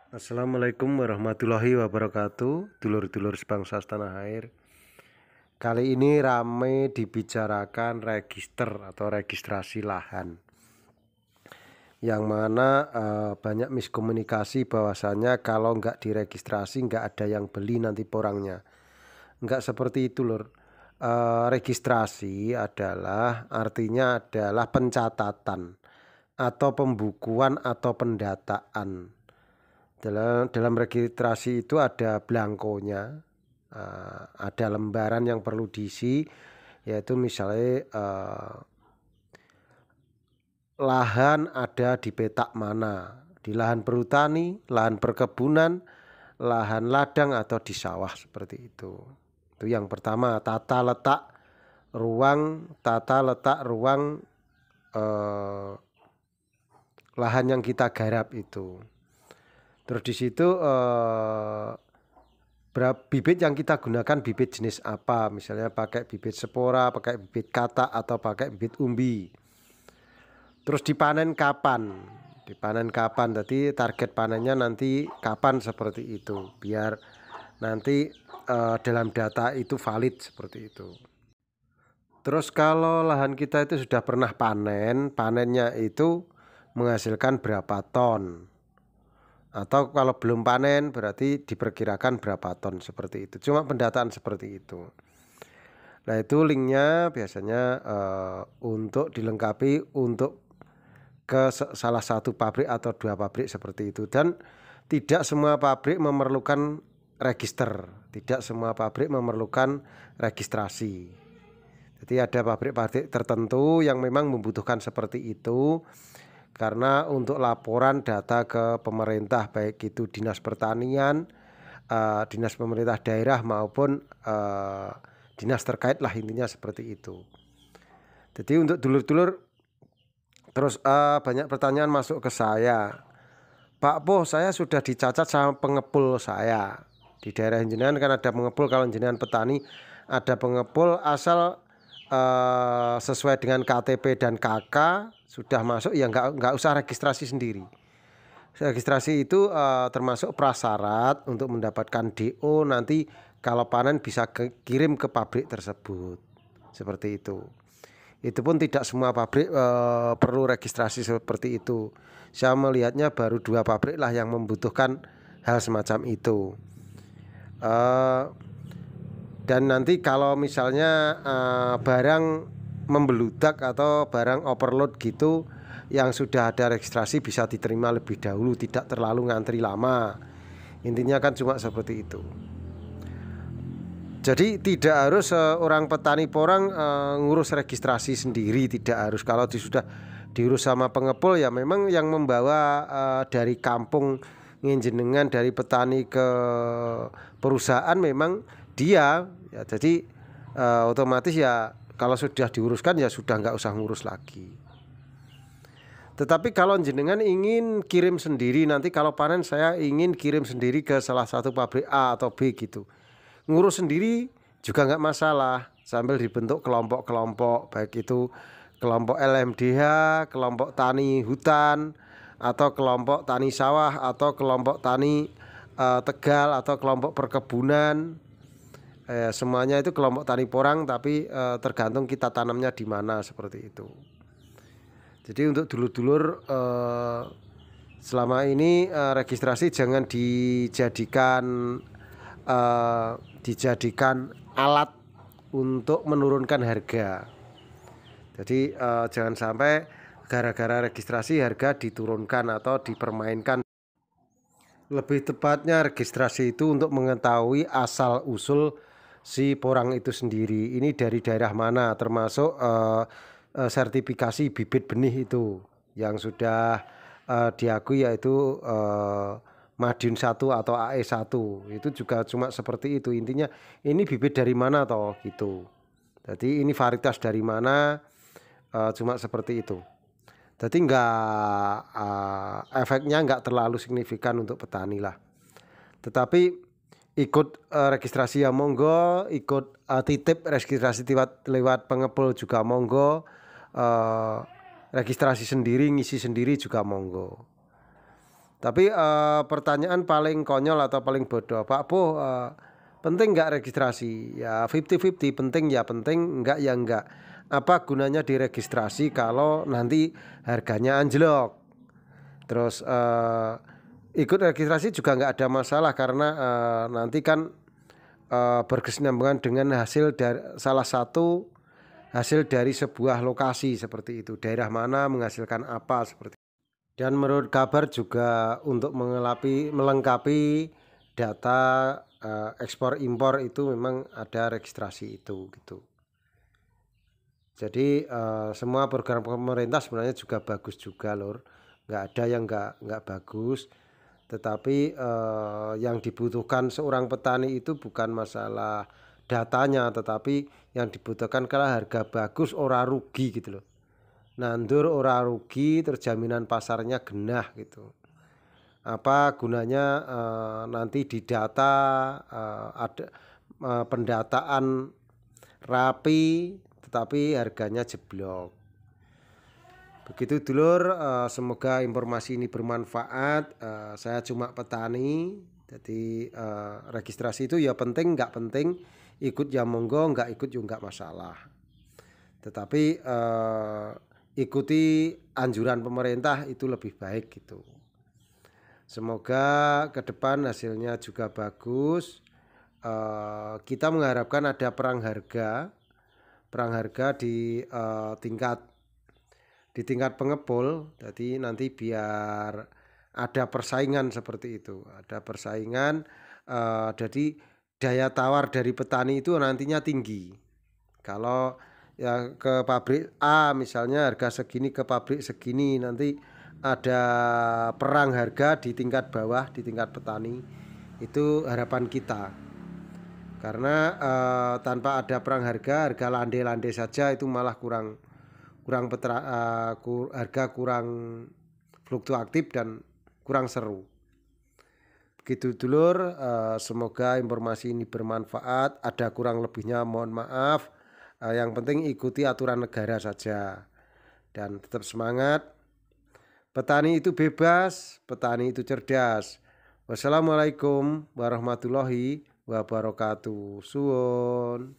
Assalamualaikum warahmatullahi wabarakatuh, dulur-dulur sebangsa setanah air. Kali ini rame dibicarakan register atau registrasi lahan, yang mana banyak miskomunikasi bahwasanya kalau nggak diregistrasi nggak ada yang beli nanti porangnya. Nggak seperti itu lur. Registrasi adalah artinya adalah pencatatan atau pembukuan atau pendataan. Dalam registrasi itu ada belangkonya, ada lembaran yang perlu diisi, yaitu misalnya lahan ada di petak mana, di lahan perhutani, lahan perkebunan, lahan ladang atau di sawah seperti itu. Itu yang pertama, tata letak ruang lahan yang kita garap itu. Terus di situ bibit yang kita gunakan bibit jenis apa, misalnya pakai bibit spora, pakai bibit katak atau pakai bibit umbi. Terus dipanen kapan? Dipanen kapan? Jadi target panennya nanti kapan seperti itu, biar nanti dalam data itu valid seperti itu. Terus kalau lahan kita itu sudah pernah panen, panennya itu menghasilkan berapa ton? Atau kalau belum panen berarti diperkirakan berapa ton seperti itu. Cuma pendataan seperti itu. Nah itu linknya biasanya untuk dilengkapi untuk ke salah satu pabrik atau dua pabrik seperti itu. Dan tidak semua pabrik memerlukan register. Tidak semua pabrik memerlukan registrasi. Jadi ada pabrik-pabrik tertentu yang memang membutuhkan seperti itu. Karena untuk laporan data ke pemerintah baik itu dinas pertanian, dinas pemerintah daerah maupun dinas terkait lah intinya seperti itu. Jadi untuk dulur-dulur terus banyak pertanyaan masuk ke saya. Pak Po, saya sudah dicacat sama pengepul saya. Di daerah jenengan kan ada pengepul, kalau jenengan petani ada pengepul asal sesuai dengan KTP dan KK sudah masuk ya nggak usah registrasi sendiri. Registrasi itu termasuk prasyarat untuk mendapatkan DO nanti kalau panen bisa kirim ke pabrik tersebut. Seperti itu. Itu pun tidak semua pabrik perlu registrasi seperti itu. Saya melihatnya baru dua pabrik lah yang membutuhkan hal semacam itu. Dan nanti kalau misalnya barang membeludak atau barang overload gitu yang sudah ada registrasi bisa diterima lebih dahulu, tidak terlalu ngantri lama. Intinya kan cuma seperti itu. Jadi tidak harus orang petani porang ngurus registrasi sendiri, tidak harus. Kalau sudah diurus sama pengepul ya memang yang membawa dari kampung nginjenengan dari petani ke perusahaan memang dia ya, jadi otomatis ya kalau sudah diuruskan ya sudah nggak usah ngurus lagi. Tetapi kalau jenengan ingin kirim sendiri, nanti kalau panen saya ingin kirim sendiri ke salah satu pabrik A atau B gitu, ngurus sendiri juga nggak masalah, sambil dibentuk kelompok-kelompok, baik itu kelompok LMDH, kelompok tani hutan, atau kelompok tani sawah, atau kelompok tani Tegal, atau kelompok perkebunan. Semuanya itu kelompok tani porang, tapi tergantung kita tanamnya di mana seperti itu. Jadi untuk dulur-dulur selama ini registrasi jangan dijadikan alat untuk menurunkan harga. Jadi jangan sampai gara-gara registrasi harga diturunkan atau dipermainkan. Lebih tepatnya registrasi itu untuk mengetahui asal usul si porang itu sendiri. Ini dari daerah mana, termasuk sertifikasi bibit benih itu yang sudah diakui yaitu Madiun 1 atau AE1. Itu juga cuma seperti itu. Intinya ini bibit dari mana toh gitu. Jadi ini varietas dari mana, cuma seperti itu. Jadi efeknya nggak terlalu signifikan untuk petani lah. Tetapi ikut registrasi ya monggo, ikut titip registrasi lewat pengepul juga monggo, registrasi sendiri, ngisi sendiri juga monggo. Tapi pertanyaan paling konyol atau paling bodoh, Pak Po, penting nggak registrasi? Ya 50-50, penting ya penting, enggak ya enggak. Apa gunanya diregistrasi kalau nanti harganya anjlok? Terus ikut registrasi juga nggak ada masalah karena nanti kan berkesinambungan dengan hasil dari salah satu hasil dari sebuah lokasi seperti itu. Daerah mana menghasilkan apa seperti itu. Dan menurut kabar juga untuk melengkapi data ekspor impor itu memang ada registrasi itu gitu. Jadi semua program pemerintah sebenarnya juga bagus juga lor. Nggak ada yang nggak bagus. Tetapi yang dibutuhkan seorang petani itu bukan masalah datanya, tetapi yang dibutuhkan kalau harga bagus ora rugi gitu loh. Nandur ora rugi, terjaminan pasarnya genah gitu. Apa gunanya nanti di data ada pendataan rapi tetapi harganya jeblok. Begitu dulur, semoga informasi ini bermanfaat. Saya cuma petani, jadi registrasi itu ya penting, nggak penting, ikut ya monggo, nggak ikut juga nggak masalah. Tetapi ikuti anjuran pemerintah itu lebih baik gitu. Semoga ke depan hasilnya juga bagus. Kita mengharapkan ada perang harga di tingkat pengepul, jadi nanti biar ada persaingan seperti itu, ada persaingan, jadi daya tawar dari petani itu nantinya tinggi. Kalau ya ke pabrik A misalnya harga segini ke pabrik segini, nanti ada perang harga di tingkat bawah, di tingkat petani. Itu harapan kita. Karena tanpa ada perang harga landai-landai saja itu malah harga kurang fluktuatif dan kurang seru. Begitu dulur, semoga informasi ini bermanfaat. Ada kurang lebihnya mohon maaf. Yang penting ikuti aturan negara saja dan tetap semangat. Petani itu bebas, petani itu cerdas. Wassalamualaikum warahmatullahi wabarakatuh. Suwun.